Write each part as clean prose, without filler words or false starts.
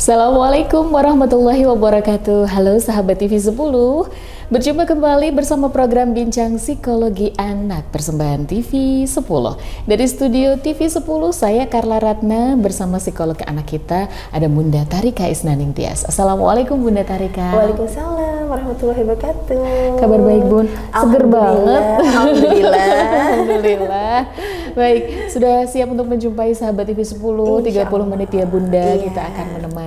Assalamualaikum warahmatullahi wabarakatuh. Halo sahabat TV 10. Berjumpa kembali bersama program Bincang Psikologi Anak persembahan TV 10. Dari studio TV 10 saya Carla Ratna bersama psikolog anak kita ada Bunda Tarika Isnaning Tias. Assalamualaikum Bunda Tarika. Waalaikumsalam warahmatullahi wabarakatuh. Kabar baik Bun? Seger banget. Alhamdulillah. Alhamdulillah. Baik, sudah siap untuk menjumpai sahabat TV 10 30 menit ya Bunda. Iya. Kita akan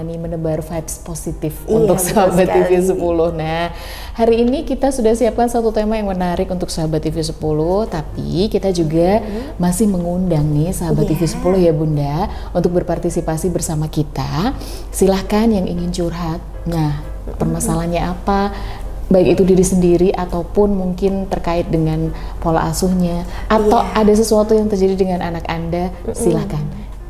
menebar vibes positif Iya, untuk betul sahabat TV sekali. 10. Nah, hari ini kita sudah siapkan satu tema yang menarik untuk sahabat TV 10, tapi kita juga masih mengundang nih sahabat Iya. TV 10 ya Bunda untuk berpartisipasi bersama kita. Silahkan yang ingin curhat. Nah, permasalahannya apa? Baik itu diri sendiri ataupun mungkin terkait dengan pola asuhnya atau Iya. ada sesuatu yang terjadi dengan anak Anda, silahkan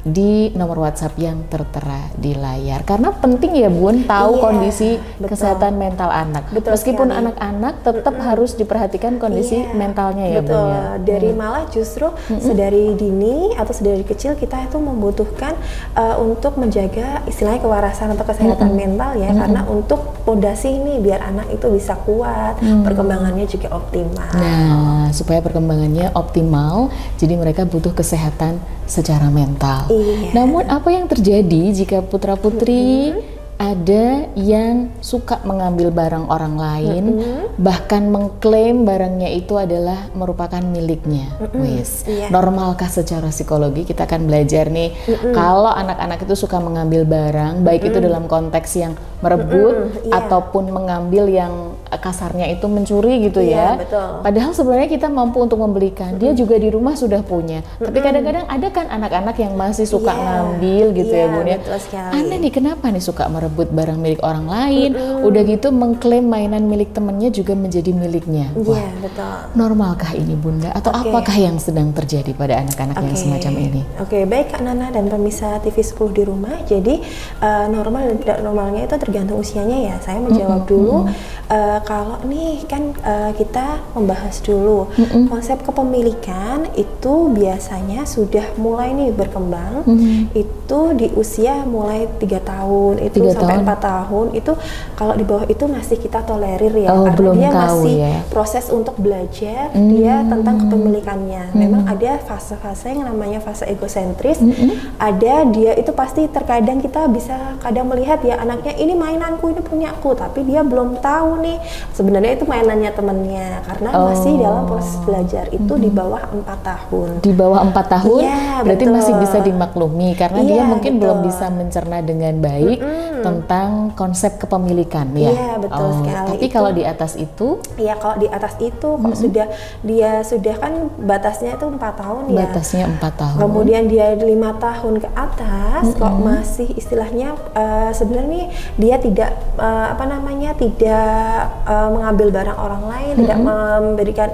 di nomor WhatsApp yang tertera di layar. Karena penting ya Bun tahu Iya, kondisi betul. kesehatan mental anak. Betul Meskipun sekali. anak-anak tetap harus diperhatikan kondisi Iya, mentalnya ya betul. Bun ya. Dari malah justru sedari dini atau sedari kecil kita itu membutuhkan untuk menjaga istilahnya kewarasan atau kesehatan mental ya, karena untuk pondasi ini biar anak itu bisa kuat, perkembangannya juga optimal. Nah, supaya perkembangannya optimal, jadi mereka butuh kesehatan secara mental. Iya. Namun apa yang terjadi jika putra-putri ada yang suka mengambil barang orang lain, bahkan mengklaim barangnya itu adalah merupakan miliknya? Wis, Iya. normalkah secara psikologi? Kita akan belajar nih, kalau anak-anak itu suka mengambil barang, baik itu dalam konteks yang merebut Iya. ataupun mengambil yang kasarnya itu mencuri gitu ya. Iya, betul. Padahal sebenarnya kita mampu untuk membelikan. Dia juga di rumah sudah punya. Tapi kadang-kadang ada kan anak-anak yang masih suka Iya. ngambil gitu ya Iya, Bun ya. betul sekali. Anda nih kenapa nih suka merebut barang milik orang lain? Udah gitu mengklaim mainan milik temennya juga menjadi miliknya. Iya, Wah, betul. normalkah ini Bunda? Atau Oke. apakah yang sedang terjadi pada anak-anak yang semacam ini? Oke, baik Kak Nana dan pemirsa TV 10 di rumah. Jadi normal dan tidak normalnya itu tergantung usianya ya. Saya menjawab dulu. Kalau nih kan kita membahas dulu konsep kepemilikan itu biasanya sudah mulai nih berkembang. Itu di usia mulai 3 tahun itu 3 sampai tahun. 4 tahun itu kalau di bawah itu masih kita tolerir ya, Oh, karena belum dia tahu masih ya. proses untuk belajar dia tentang kepemilikannya. Memang ada fase-fase yang namanya fase egosentris. Ada dia itu pasti terkadang kita bisa kadang melihat ya anaknya ini mainanku, ini punya aku, tapi dia belum tahu nih sebenarnya itu mainannya temennya karena masih dalam proses belajar itu di bawah 4 tahun. Di bawah 4 tahun, Iya, berarti betul. masih bisa dimaklumi karena dia Iya, mungkin betul. belum bisa mencerna dengan baik tentang konsep kepemilikan ya. Iya, betul sekali. Tapi Itu- kalau di atas itu Iya, kalau di atas itu kok dia sudah kan batasnya itu 4 tahun ya. batasnya 4 tahun. Kemudian dia 5 tahun ke atas kok masih istilahnya sebenarnya dia tidak tidak mengambil barang orang lain, tidak memberikan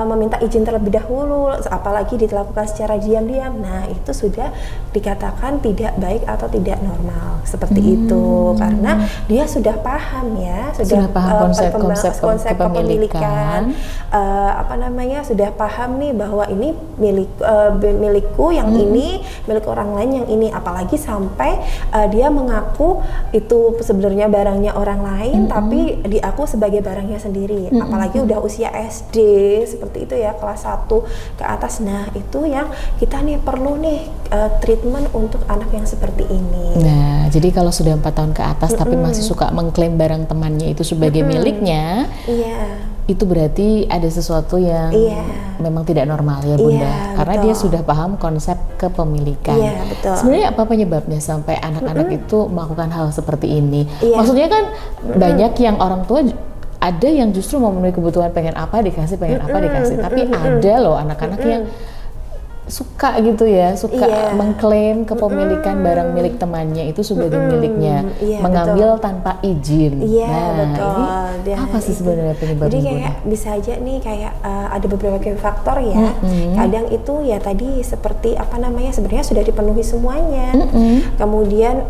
meminta izin terlebih dahulu, apalagi dilakukan secara diam-diam. Nah, itu sudah dikatakan tidak baik atau tidak normal seperti itu karena dia sudah paham ya, Sudah paham konsep konsep kepemilikan. Sudah paham nih bahwa ini milikku, yang ini milik orang lain, yang ini, apalagi sampai dia mengaku itu sebenarnya barangnya orang lain tapi diaku sebagai barangnya sendiri, apalagi udah usia SD seperti itu ya, kelas 1 ke atas. Nah, itu yang kita nih perlu nih treatment untuk anak yang seperti ini. Nah, jadi kalau sudah 4 tahun ke atas tapi masih suka mengklaim barang temannya itu sebagai miliknya, Iya. itu berarti ada sesuatu yang Iya. memang tidak normal ya Bunda, Iya, karena betul. dia sudah paham konsep kepemilikan. Iya, betul. Sebenarnya apa penyebabnya sampai anak-anak itu melakukan hal seperti ini? Iya. Maksudnya kan banyak yang orang tua ada yang justru memenuhi kebutuhan, pengen apa dikasih, pengen apa dikasih, tapi ada loh anak-anak yang suka gitu ya, suka Iya. mengklaim kepemilikan barang milik temannya itu sebagai miliknya, Iya, mengambil tanpa izin. Iya, Nah, betul. ini Dan apa sih itu- sebenarnya penyebabnya? Jadi kayak Bunda? bisa aja nih kayak ada beberapa faktor ya. Kadang itu ya tadi seperti sebenarnya sudah dipenuhi semuanya. Kemudian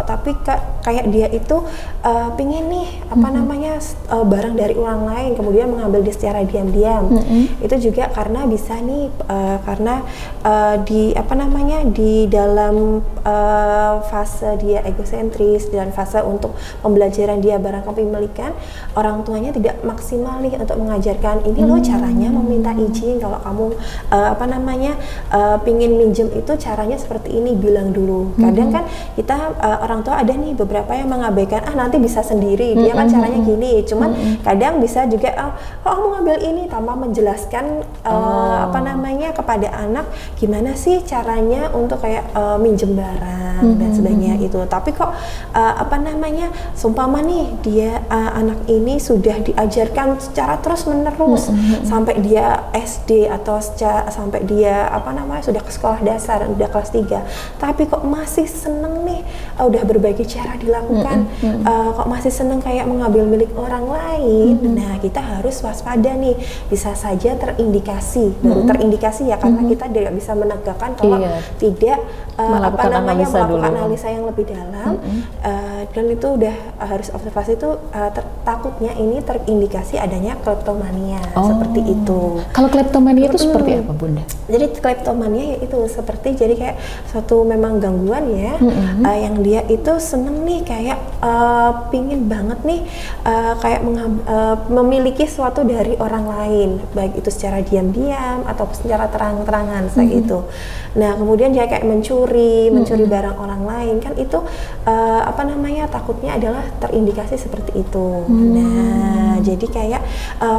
tapi kayak dia itu pingin nih barang dari orang lain, kemudian mengambil dia secara diam-diam. Itu juga karena bisa nih karena di di dalam fase dia egosentris dan fase untuk pembelajaran dia barang kepemilikan, orang tuanya tidak maksimal nih untuk mengajarkan ini loh caranya meminta izin. Kalau kamu pingin minjem itu caranya seperti ini, bilang dulu. Kadang kan kita orang tua ada nih beberapa yang mengabaikan, nanti bisa sendiri, dia kan caranya gini. Cuman kadang bisa juga kamu ngambil ini tanpa menjelaskan kepada anak gimana sih caranya untuk kayak minjem barang dan sebagainya itu. Tapi kok seumpama nih dia anak ini sudah diajarkan secara terus menerus sampai dia SD atau sampai dia sudah ke sekolah dasar, udah kelas 3, tapi kok masih seneng nih udah berbagai cara dilakukan, kok masih seneng kayak mengambil milik orang lain. Nah, kita harus waspada nih, bisa saja terindikasi, baru terindikasi ya, karena kita tidak bisa menegakkan kalau tidak melakukan analisa yang lebih dalam. Dan itu udah harus observasi itu takutnya ini terindikasi adanya kleptomania seperti itu. Kalau kleptomania itu seperti apa, Bunda? Jadi kleptomania itu seperti jadi kayak suatu memang gangguan ya, yang dia itu seneng nih kayak pingin banget nih kayak memiliki sesuatu dari orang lain, baik itu secara diam-diam atau secara terang-terangan itu. Nah, kemudian dia kayak mencuri barang orang lain, kan itu takutnya adalah terindikasi seperti itu. Nah, jadi kayak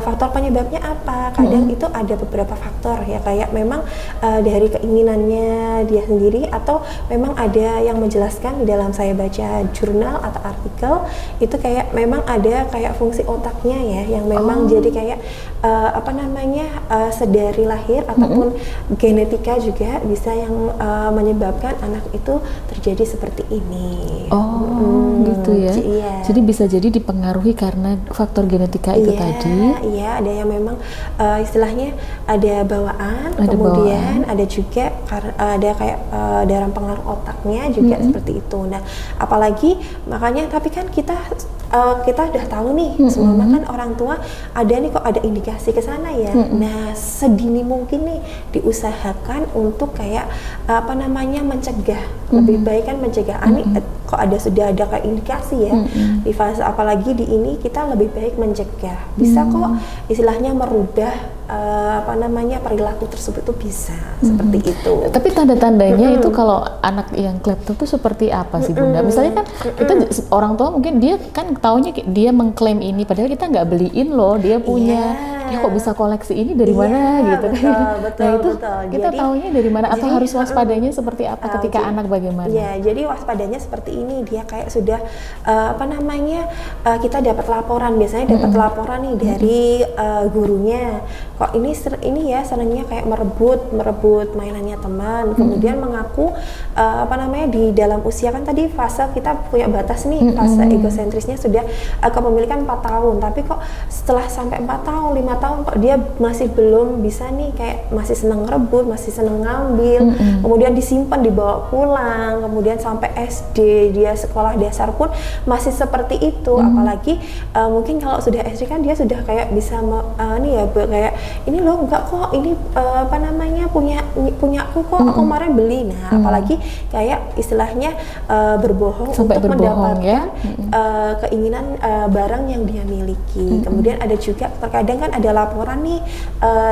faktor penyebabnya apa? Kadang itu ada beberapa faktor ya, kayak memang dari keinginannya dia sendiri, atau memang ada yang menjelaskan di dalam saya baca jurnal atau artikel itu kayak memang ada kayak fungsi otaknya ya yang memang jadi kayak sedari lahir ataupun genetika juga bisa yang menyebabkan anak itu terjadi seperti ini. Gitu ya. Iya. Jadi bisa jadi dipengaruhi karena faktor genetika itu tadi. Iya, ada yang memang istilahnya ada bawaan, kemudian ada juga ada kayak dalam pengaruh otaknya juga seperti itu. Nah, apalagi makanya tapi kan kita udah tahu nih, semua kan orang tua ada nih kok ada indikasi ke sana ya. Nah, sedini mungkin nih diusahakan untuk kayak mencegah. Lebih baik kan mencegah. Kok sudah ada kayak indikasi ya di fase, apalagi di ini kita lebih baik mencegah. Bisa kok istilahnya merubah perilaku tersebut tuh bisa seperti itu. Tapi tanda-tandanya itu kalau anak yang klepto itu seperti apa sih, Bunda? Misalnya kan kita orang tua mungkin dia kan taunya dia mengklaim ini, padahal kita nggak beliin loh, dia punya. Dia kok bisa koleksi ini dari mana gitu? Betul. Kita taunya dari mana, atau harus waspadanya seperti apa ketika anak bagaimana? Ya, jadi waspadanya seperti ini, dia kayak sudah kita dapat laporan, biasanya dapat laporan nih dari gurunya, kok ini ya seringnya kayak merebut mainannya teman, kemudian mengaku di dalam usia kan tadi fase kita punya batas nih, fase egosentrisnya sudah kepemilikan 4 tahun, tapi kok setelah sampai 4 tahun, 5 tahun kok dia masih belum bisa nih, kayak masih seneng ngerebut, masih seneng ngambil, kemudian disimpan, dibawa pulang, kemudian sampai SD dia sekolah dasar pun masih seperti itu. Apalagi mungkin kalau sudah SD kan dia sudah kayak bisa kayak ini loh enggak kok ini punya aku kok, aku kemarin beli. Nah, apalagi kayak istilahnya berbohong sampai untuk berbohong, mendapatkan keinginan barang yang dia miliki. Kemudian ada juga terkadang kan ada laporan nih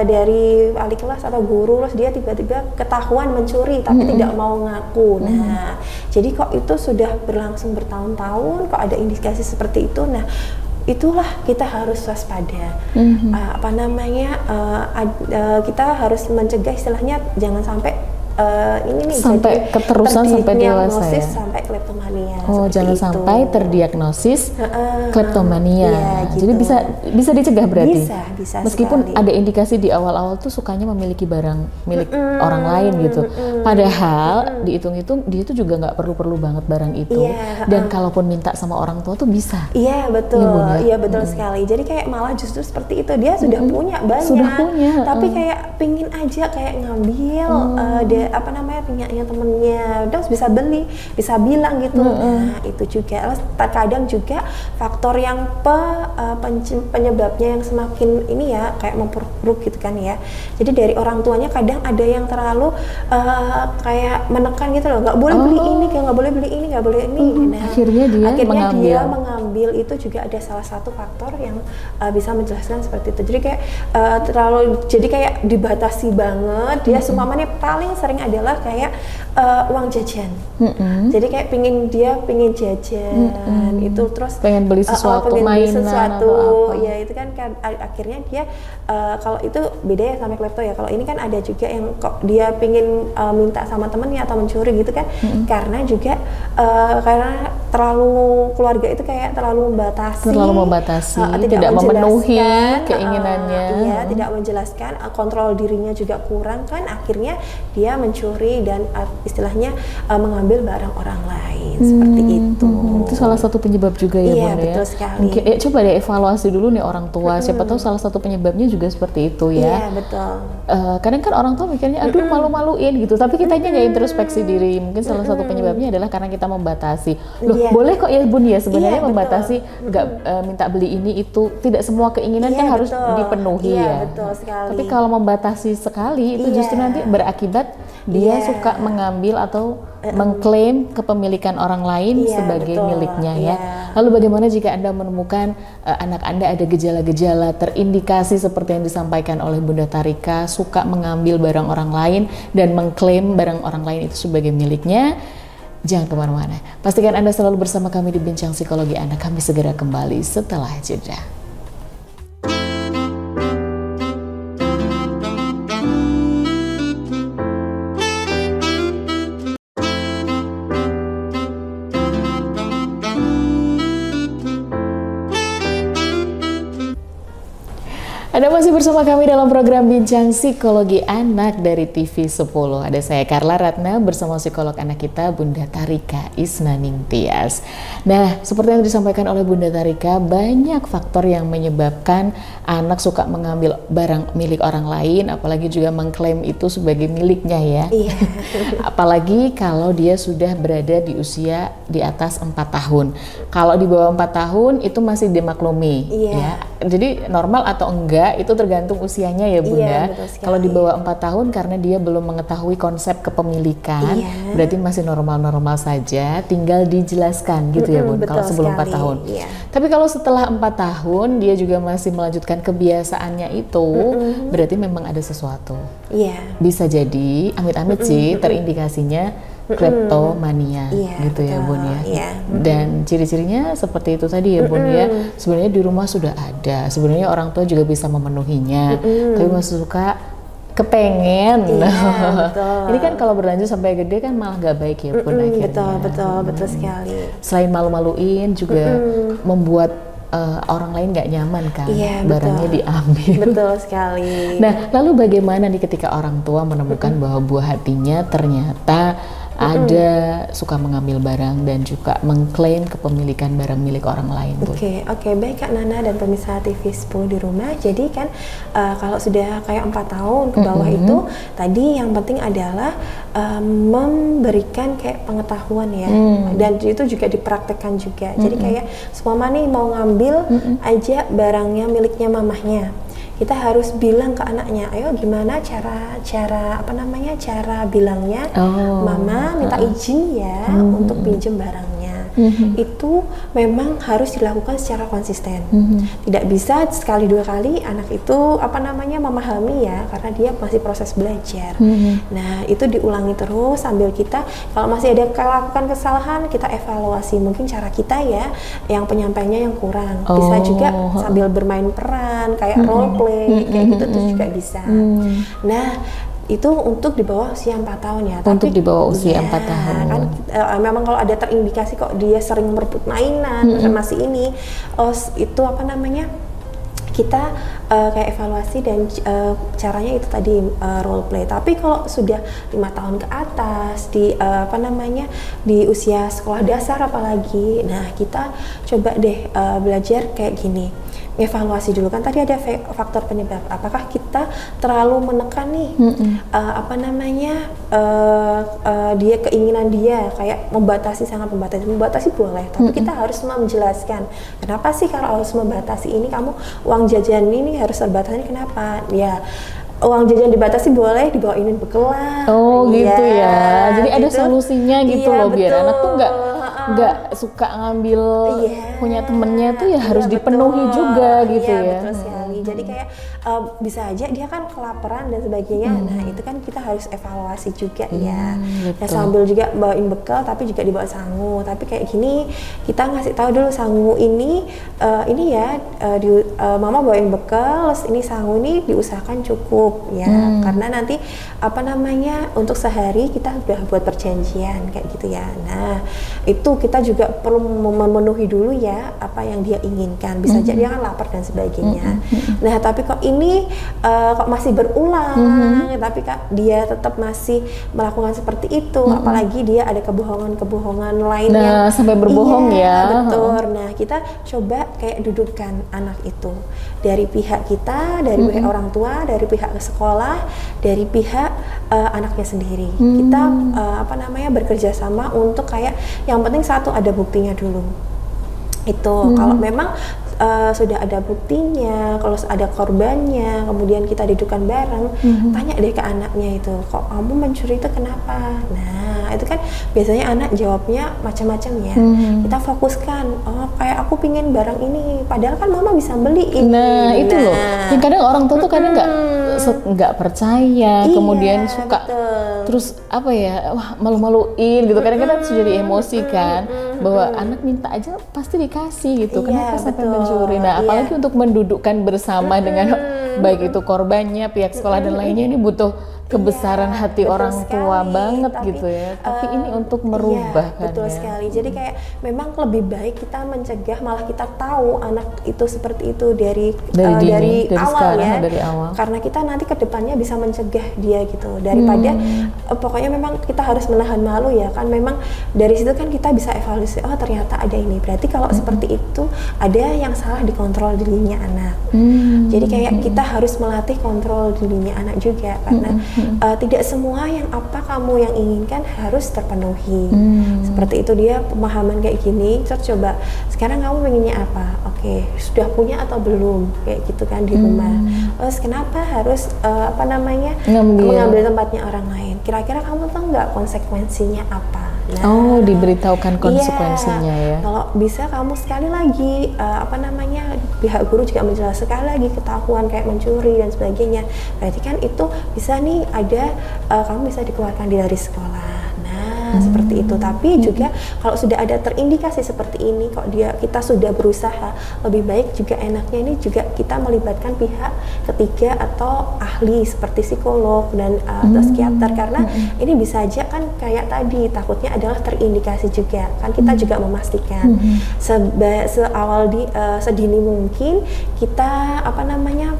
dari wali kelas atau guru, terus dia tiba-tiba ketahuan mencuri tapi tidak mau ngaku. Nah, jadi kok itu sudah berlangsung bertahun-tahun, kok ada indikasi seperti itu. Nah, itulah kita harus waspada. Kita harus mencegah, istilahnya jangan sampai ini nih sampai keterusan sampai dewasa ya. Sampai kleptomania. Jangan itu. Sampai terdiagnosis kleptomania. Ya, gitu. Jadi bisa dicegah berarti. Bisa meskipun sekali. ada indikasi di awal-awal tuh sukanya memiliki barang milik orang lain gitu. Padahal dihitung-hitung dia tuh juga nggak perlu banget barang itu. Dan kalaupun minta sama orang tua tuh bisa. Iya, betul. Iya, Betul sekali. Jadi kayak malah justru seperti itu, dia sudah punya banyak. Sudah punya. Tapi kayak pingin aja kayak ngambil apa namanya punyanya temennya, udah bisa beli, bisa bilang gitu. Nah itu juga terkadang juga faktor yang penyebabnya yang semakin ini ya kayak memperburuk gitu kan ya. Jadi dari orang tuanya kadang ada yang terlalu kayak menekan gitu loh, nggak boleh beli ini, nggak boleh beli ini, nggak boleh ini. Nah akhirnya dia mengambil itu juga ada salah satu faktor yang bisa menjelaskan seperti itu. Jadi kayak jadi kayak dibatasi banget. Dia seumpamanya paling sering adalah kayak uang jajan. Jadi kayak pingin jajan itu, terus pengen beli sesuatu, mainan atau apa. Ya itu kan akhirnya dia kalau itu beda ya sama klepto ya. Kalau ini kan ada juga yang kok dia pingin minta sama temennya atau mencuri gitu kan, karena juga karena terlalu keluarga itu kayak terlalu membatasi, tidak memenuhi keinginannya. Iya, tidak menjelaskan, kontrol dirinya juga kurang kan, akhirnya dia mencuri dan istilahnya mengambil barang orang lain seperti itu. Itu salah satu penyebab juga ya, iya, Bun, betul ya. sekali. Mungkin coba deh evaluasi dulu nih orang tua. Siapa tahu salah satu penyebabnya juga seperti itu ya. Iya, betul. Kadang kan orang tua mikirnya aduh malu-maluin gitu, tapi kitanya nggak introspeksi diri. Mungkin salah satu penyebabnya adalah karena kita membatasi. Loh, boleh kok ya Bun ya sebenarnya membatasi, nggak minta beli ini itu, tidak semua keinginan kan harus dipenuhi ya. Betul sekali. Tapi kalau membatasi sekali itu justru nanti berakibat dia suka mengambil atau mengklaim kepemilikan orang lain sebagai miliknya ya. Lalu bagaimana jika Anda menemukan anak Anda ada gejala-gejala terindikasi seperti yang disampaikan oleh Bunda Tarika, suka mengambil barang orang lain dan mengklaim barang orang lain itu sebagai miliknya? Jangan kemana-mana. Pastikan Anda selalu bersama kami di Bincang Psikologi Anak. Kami segera kembali setelah jeda. Anda masih bersama kami dalam program Bincang Psikologi Anak dari TV 10. Ada saya Carla Ratna bersama psikolog anak kita Bunda Tarika Isnaning Tias. Nah, seperti yang disampaikan oleh Bunda Tarika, banyak faktor yang menyebabkan anak suka mengambil barang milik orang lain, apalagi juga mengklaim itu sebagai miliknya ya. Iya. Apalagi kalau dia sudah berada di usia di atas 4 tahun. Kalau di bawah 4 tahun itu masih dimaklumi ya. Jadi normal atau enggak itu tergantung usianya ya Bunda. Kalau di bawah 4 tahun karena dia belum mengetahui konsep kepemilikan, berarti masih normal-normal saja, tinggal dijelaskan gitu ya Bun. Kalau sebelum 4 tahun. Tapi kalau setelah 4 tahun dia juga masih melanjutkan kebiasaannya itu, berarti memang ada sesuatu. Bisa jadi amit-amit sih terindikasinya kleptomania gitu ya Bun ya. Dan ciri-cirinya seperti itu tadi ya Bun ya. Sebenarnya di rumah sudah ada. Sebenarnya orang tua juga bisa memenuhinya. Tapi masih suka kepengen. Ini kan kalau berlanjut sampai gede kan malah gak baik ya Bun akhirnya. Betul sekali. Selain malu-maluin juga membuat orang lain nggak nyaman kan, barangnya diambil. Betul sekali. Nah, lalu bagaimana nih ketika orang tua menemukan bahwa buah hatinya ternyata ada suka mengambil barang dan juga mengklaim kepemilikan barang milik orang lain, Bu? Oke, baik Kak Nana dan pemirsa TV 10 di rumah. Jadi kan kalau sudah kayak 4 tahun ke bawah itu, tadi yang penting adalah memberikan kayak pengetahuan ya, dan itu juga dipraktekkan juga. Jadi kayak semua nih mau ngambil aja barangnya miliknya mamahnya, kita harus bilang ke anaknya, ayo gimana cara bilangnya, mama minta izin ya untuk pinjem barangnya. Itu memang harus dilakukan secara konsisten. Tidak bisa sekali dua kali anak itu memahami ya, karena dia masih proses belajar. Nah itu diulangi terus sambil kita kalau masih ada lakukan kesalahan kita evaluasi, mungkin cara kita ya yang penyampaiannya yang kurang. Bisa juga sambil bermain peran kayak role play kayak gitu tuh juga bisa. Nah itu untuk di bawah usia 4 tahun ya. Untuk di bawah usia 4 tahun. Kan memang kalau ada terindikasi kok dia sering merebut mainan, masih ini, itu kita kayak evaluasi dan caranya itu tadi role play. Tapi kalau sudah 5 tahun ke atas di usia sekolah dasar apalagi, nah kita coba deh belajar kayak gini. evaluasi dulu kan tadi ada faktor penyebab. Apakah kita terlalu menekan nih dia keinginan dia kayak membatasi boleh, tapi kita harus menjelaskan kenapa sih kalau harus membatasi ini, kamu uang jajan ini harus terbatasi, kenapa ya. Uang jajan dibatasi boleh, dibawainin bekelan. Oh gitu ya. Jadi ada gitu. solusinya gitu Iya, loh, biar betul. anak tuh nggak suka ngambil punya temennya tuh ya harus dipenuhi betul. juga gitu Iya, ya. betul sekali. Jadi kayak bisa aja dia kan kelaparan dan sebagainya. Nah itu kan kita harus evaluasi juga ya. Betul. Ya sambil juga bawain bekal, tapi juga dibawa sangu. Tapi kayak gini kita ngasih tahu dulu sangu ini mama bawain bekal, terus ini sangu ini diusahakan cukup ya. Karena nanti untuk sehari kita udah buat perjanjian kayak gitu ya. Nah itu kita juga perlu memenuhi dulu ya apa yang dia inginkan. Bisa aja dia kan lapar dan sebagainya. Nah tapi kok ini kok masih berulang, tapi dia tetap masih melakukan seperti itu, apalagi dia ada kebohongan lainnya. Nah sampai berbohong ya. Betul. Nah kita coba kayak dudukkan anak itu dari pihak kita, dari pihak orang tua, dari pihak sekolah, dari pihak anaknya sendiri. Kita bekerja sama untuk kayak yang penting satu ada buktinya dulu. Itu kalau memang sudah ada buktinya, kalau ada korbannya, kemudian kita dudukkan bareng, tanya deh ke anaknya itu, kok kamu mencuri itu kenapa? Nah itu kan biasanya anak jawabnya macam-macam ya. Kita fokuskan, oh kayak aku pingin barang ini, padahal kan mama bisa beliin. Nah itu loh, yang kadang orang tua tuh kadang nggak percaya, kemudian suka terus malu-maluin gitu. Kadang-kadang sudah jadi emosi kan, bahwa anak minta aja pasti dikasih gitu. Kenapa sampai mencuri? Nah apalagi untuk mendudukkan bersama dengan baik itu korbannya, pihak sekolah dan lainnya, ini butuh kebesaran hati orang tua banget gitu ya. Tapi ini untuk merubah kan betul ya. sekali. Jadi kayak memang lebih baik kita mencegah, malah kita tahu anak itu seperti itu dari awal ya. Dari awal. Karena kita nanti ke depannya bisa mencegah dia gitu. Daripada pokoknya memang kita harus menahan malu ya kan. Memang dari situ kan kita bisa evaluasi, oh ternyata ada ini. Berarti kalau seperti itu ada yang salah di kontrol dirinya anak. Jadi kayak kita harus melatih kontrol dirinya anak juga, karena tidak semua yang kamu yang inginkan harus terpenuhi. Seperti itu dia pemahaman kayak gini. Terus coba sekarang kamu pengennya apa? Oke, sudah punya atau belum? Kayak gitu kan di rumah. Terus kenapa harus mengambil tempatnya orang lain? Kira-kira kamu tahu nggak konsekuensinya apa? Nah, diberitahukan konsekuensinya ya. Kalau bisa kamu sekali lagi pihak guru juga menjelaskan sekali lagi ketahuan kayak mencuri dan sebagainya. Berarti kan itu bisa nih ada kamu bisa dikeluarkan dari sekolah. Seperti itu. Tapi juga kalau sudah ada terindikasi seperti ini, kok kita sudah berusaha, lebih baik juga enaknya ini juga kita melibatkan pihak ketiga atau ahli seperti psikolog dan atau psikiater, karena ini bisa aja kan kayak tadi takutnya adalah terindikasi juga kan. Kita juga memastikan sedini mungkin kita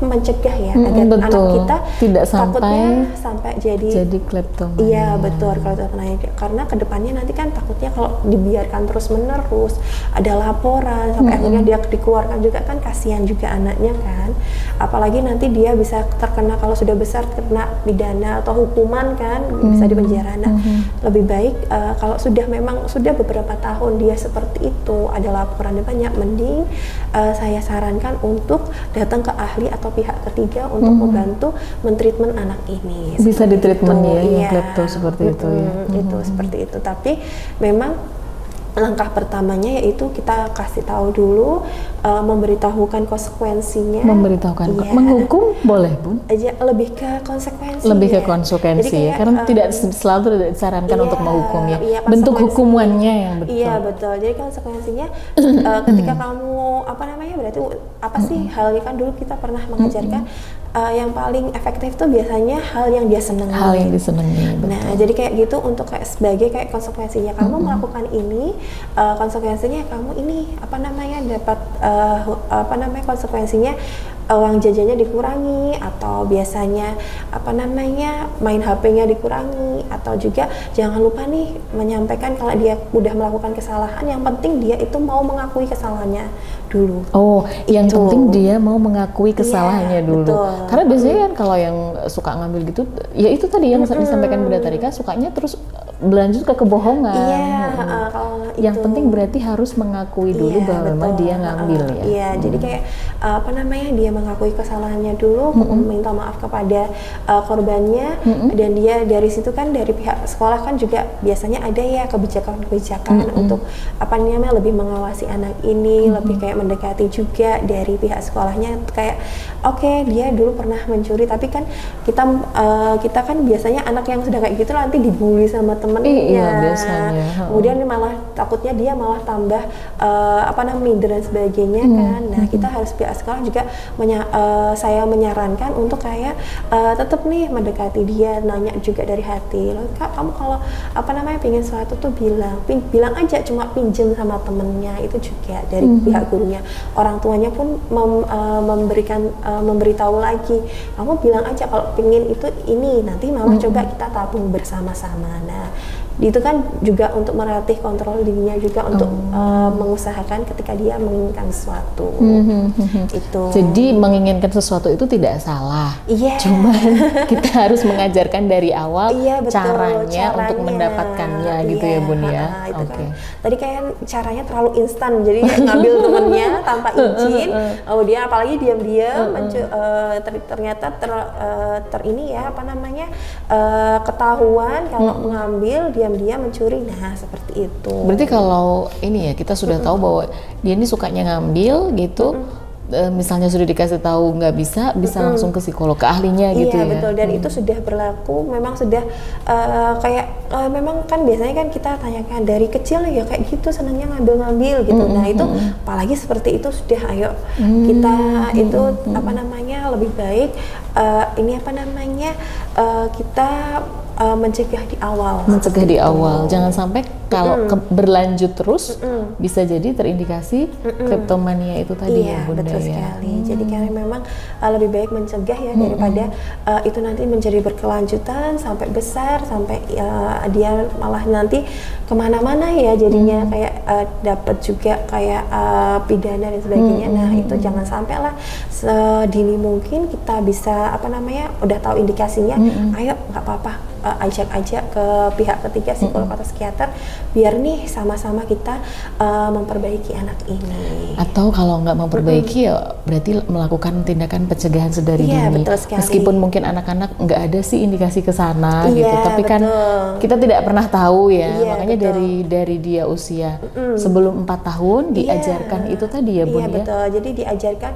mencegah ya agar anak kita tidak sampai jadi kleptomania. Iya betul, kleptomania. Karena kedepannya nanti kan takutnya kalau dibiarkan terus menerus ada laporan sampai akhirnya dia dikeluarkan juga kan, kasihan juga anaknya kan. Apalagi nanti dia bisa terkena, kalau sudah besar kena pidana atau hukuman kan, bisa dipenjara. Nah lebih baik kalau sudah beberapa tahun dia seperti itu, ada laporan banyak, mending saya sarankan untuk datang ke ahli atau pihak ketiga untuk membantu mentreatment anak ini. Bisa ditreatment ya yang klepto seperti itu ya. Itu seperti itu. Tapi memang langkah pertamanya yaitu kita kasih tahu dulu, memberitahukan konsekuensinya. Menghukum boleh Bun? Lebih ke konsekuensi. Ya. Karena tidak selalu disarankan untuk menghukum ya. Bentuk hukumannya yang betul. Iya betul. Jadi konsekuensinya ketika kamu berarti apa sih halnya, kan dulu kita pernah mengajarkan yang paling efektif tuh biasanya hal yang dia senangi. Betul. Nah, jadi kayak gitu untuk sebagai konsekuensinya kamu melakukan ini, konsekuensinya kamu ini dapat konsekuensinya uang jajannya dikurangi, atau biasanya apa namanya main HP-nya dikurangi, atau juga jangan lupa nih menyampaikan kalau dia udah melakukan kesalahan, yang penting dia itu mau mengakui kesalahannya dulu. Oh, yang Itu. penting dia mau mengakui kesalahannya Iya, dulu. betul. Karena biasanya kan kalau yang suka ngambil gitu, ya itu tadi yang disampaikan Bunda Tarika, sukanya terus berlanjut ke kebohongan. Iya, kalau Yang itu. penting berarti harus mengakui dulu Iya, bahwa memang betul. dia ngambil ya. Iya, jadi kayak apa namanya dia mengakui kesalahannya dulu, meminta maaf kepada korbannya, dan dia dari situ kan dari pihak sekolah kan juga biasanya ada ya kebijakan-kebijakan untuk apa namanya lebih mengawasi anak ini, lebih kayak mendekati juga dari pihak sekolahnya, kayak oke, dia dulu pernah mencuri, tapi kan kita kan biasanya anak yang sudah kayak gitu nanti dibully sama temennya. Iya, biasanya. Kemudian malah takutnya dia malah tambah apa namanya minder dan sebagainya kan. Nah, kita harus pihak sekolah juga saya menyarankan untuk kayak tetap nih mendekati dia, nanya juga dari hati. Loh, Kak, kamu kalau apa namanya pengen sesuatu tuh bilang aja, cuma pinjem sama temennya, itu juga dari pihak gurunya. Orang tuanya pun memberitahu lagi, kamu bilang aja kalau pengen itu ini, nanti mama coba kita tabung bersama-sama. Nah, itu kan juga untuk melatih kontrol dirinya juga untuk mengusahakan ketika dia menginginkan sesuatu. Itu. Jadi menginginkan sesuatu itu tidak salah. Iya. Cuman kita harus mengajarkan dari awal Iya, betul, caranya untuk mendapatkannya gitu ya Bun ya. Itu Oke. kan. Tadi kayak caranya terlalu instan, jadi ngambil temennya tanpa izin. Dia apalagi diam-diam ternyata ini ya apa namanya ketahuan kalau mengambil diam-diam mencuri. Nah, seperti itu. Berarti kalau ini ya kita sudah tahu bahwa dia ini sukanya ngambil gitu. Misalnya sudah dikasih tahu nggak bisa langsung ke psikolog, ke ahlinya gitu ya. Iya, betul, dan itu sudah berlaku, memang sudah memang kan biasanya kan kita tanyakan dari kecil ya kayak gitu senangnya ngambil-ngambil gitu. Nah, itu apalagi seperti itu sudah ayo kita itu apa namanya lebih baik ini apa namanya kita mencegah di awal. Mencegah di awal, jangan sampai kalau berlanjut terus bisa jadi terindikasi kleptomania itu tadi ya Bunda. Betul sekali. Jadi karena memang lebih baik mencegah ya daripada itu nanti menjadi berkelanjutan sampai besar, sampai dia malah nanti kemana-mana ya jadinya kayak dapat juga kayak pidana dan sebagainya. Nah, itu jangan sampai lah, sedini mungkin kita bisa apa namanya udah tahu indikasinya, ayo nggak apa-apa ajak aja ke pihak ketiga, psikolog atau psikiater, biar nih sama-sama kita memperbaiki anak ini. Atau kalau nggak memperbaiki ya berarti melakukan tindakan pencegahan sedari Iya, dini. betul sekali. Meskipun mungkin anak-anak nggak ada sih indikasi ke sana gitu, Iya, tapi kan betul. kita tidak pernah tahu ya. Iya, Makanya betul. dari dia usia sebelum 4 tahun diajarkan itu tadi ya Bun Iya, ya. betul. Jadi diajarkan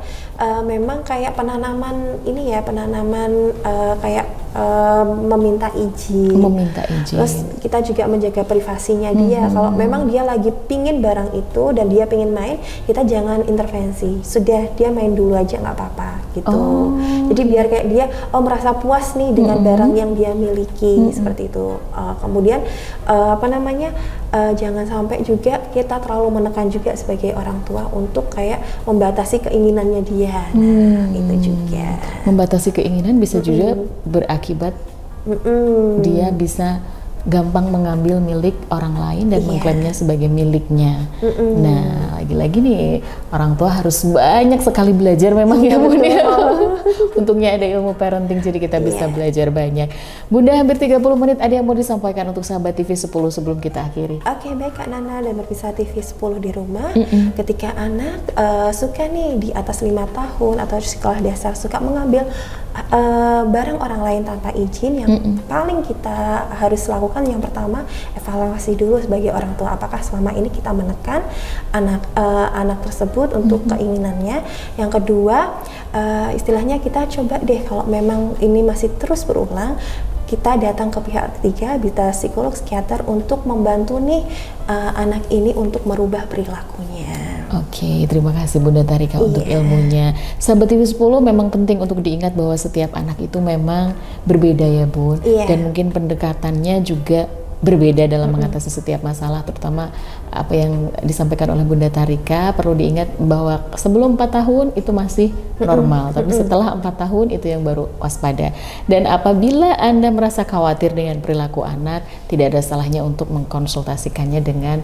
memang kayak penanaman ini ya, penanaman kayak meminta izin. Meminta izin. Terus kita juga menjaga privasinya dia. Kalau memang dia lagi pingin barang itu dan dia pingin main, kita jangan intervensi. Sudah dia main dulu aja nggak apa-apa gitu. Jadi biar kayak dia merasa puas nih dengan barang yang dia miliki seperti itu. Kemudian apa namanya jangan sampai juga kita terlalu menekan juga sebagai orang tua untuk kayak membatasi keinginannya dia. Nah, itu juga. Membatasi keinginan bisa juga berakibat dia bisa gampang mengambil milik orang lain dan mengklaimnya sebagai miliknya. Nah, lagi-lagi nih orang tua harus banyak sekali belajar memang ya Bunda. Untungnya ada ilmu parenting jadi kita bisa belajar banyak. Bunda, hampir 30 menit, ada yang mau disampaikan untuk sahabat TV 10 sebelum kita akhiri? Oke, baik Kak Nana dan pemirsa TV 10 di rumah. Ketika anak suka nih di atas 5 tahun atau sekolah dasar suka mengambil barang orang lain tanpa izin, yang paling kita harus lakukan yang pertama, evaluasi dulu sebagai orang tua, apakah selama ini kita menekan anak tersebut untuk keinginannya. Yang kedua, istilahnya kita coba deh kalau memang ini masih terus berulang, kita datang ke pihak ketiga, bisa psikolog, psikiater untuk membantu nih anak ini untuk merubah perilakunya. Oke, terima kasih Bunda Tarika untuk ilmunya. Sahabat TV 10, memang penting untuk diingat bahwa setiap anak itu memang berbeda ya Bun. Dan mungkin pendekatannya juga berbeda dalam mengatasi setiap masalah, terutama apa yang disampaikan oleh Bunda Tarika. Perlu diingat bahwa sebelum 4 tahun itu masih normal, tapi setelah 4 tahun itu yang baru waspada. Dan apabila Anda merasa khawatir dengan perilaku anak, tidak ada salahnya untuk mengkonsultasikannya dengan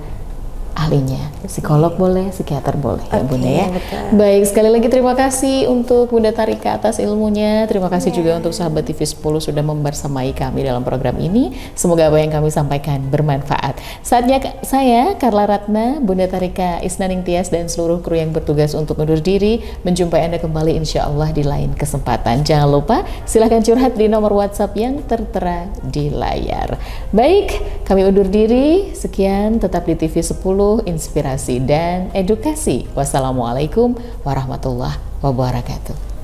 ahlinya, psikolog boleh, psikiater boleh, ya Bunda ya. Betul. Baik, sekali lagi terima kasih untuk Bunda Tarika atas ilmunya. Terima kasih juga untuk sahabat TV 10 sudah membersamai kami dalam program ini. Semoga apa yang kami sampaikan bermanfaat. Saatnya saya, Karla Ratna, Bunda Tarika Isnaning Tias, dan seluruh kru yang bertugas untuk undur diri. Menjumpai Anda kembali insya Allah di lain kesempatan. Jangan lupa silahkan curhat di nomor WhatsApp yang tertera di layar. Baik, kami undur diri. Sekian, tetap di TV 10, inspirasi dan edukasi. Wassalamualaikum warahmatullahi wabarakatuh.